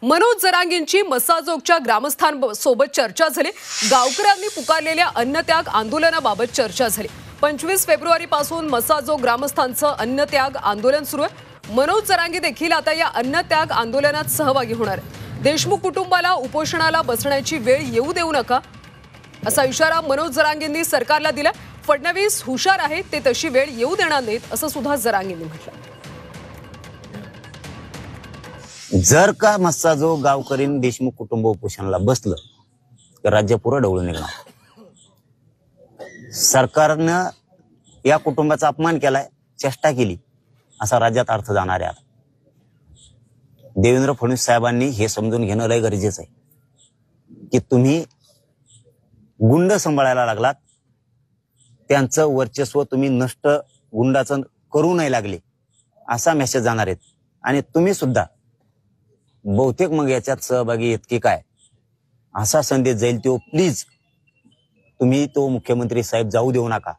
मनोज जरांगेंची मसाजोगच्या ग्रामस्थांसोबत चर्चा झाली। गावकऱ्यांनी पुकारलेल्या अन्नत्याग आंदोलनाबाबत चर्चा झाली। 25 फेब्रुवारीपासून मसाजोग ग्रामस्थांचं अन्नत्याग आंदोलन सुरू आहे। मनोज जरांगे देखील आता या अन्नत्याग आंदोलनात सहभागी होणार आहेत। देशमुख कुटुंबाला उपोषणाला बसण्याची वेळ येऊ देऊ नका असा इशारा मनोज जरांगेंनी सरकारला दिला। फडणवीस हुशार आहेत, ते तशी वेळ येऊ देणार नाहीत असं सुद्धा जरांगेंनी म्हटलं। जर का मस्साजोग गावकरीन देशमुख कुटुंब उपोषणाला बसलं तर राज्य पुरं ढवळून निघणार। सरकारनं या कुटुंबाचा अपमान केलाय, चेष्टा केली असा राज्यात अर्थ जाणार आहे। देवेंद्र फडणवीस साहेबांनी हे समजून घेणं लय गरजेचं आहे की तुम्ही गुंड सांभाळायला लागलात, त्यांचं वर्चस्व तुम्ही नष्ट गुंडाचं करू नाही लागले असा मेसेज जाणार आहेत। आणि तुम्ही सुद्धा बहुतेक मग याच्यात सहभागी आहेत की काय असा संदेश जाईल तो प्लीज तुम्ही तो मुख्यमंत्री साहेब जाऊ देऊ नका।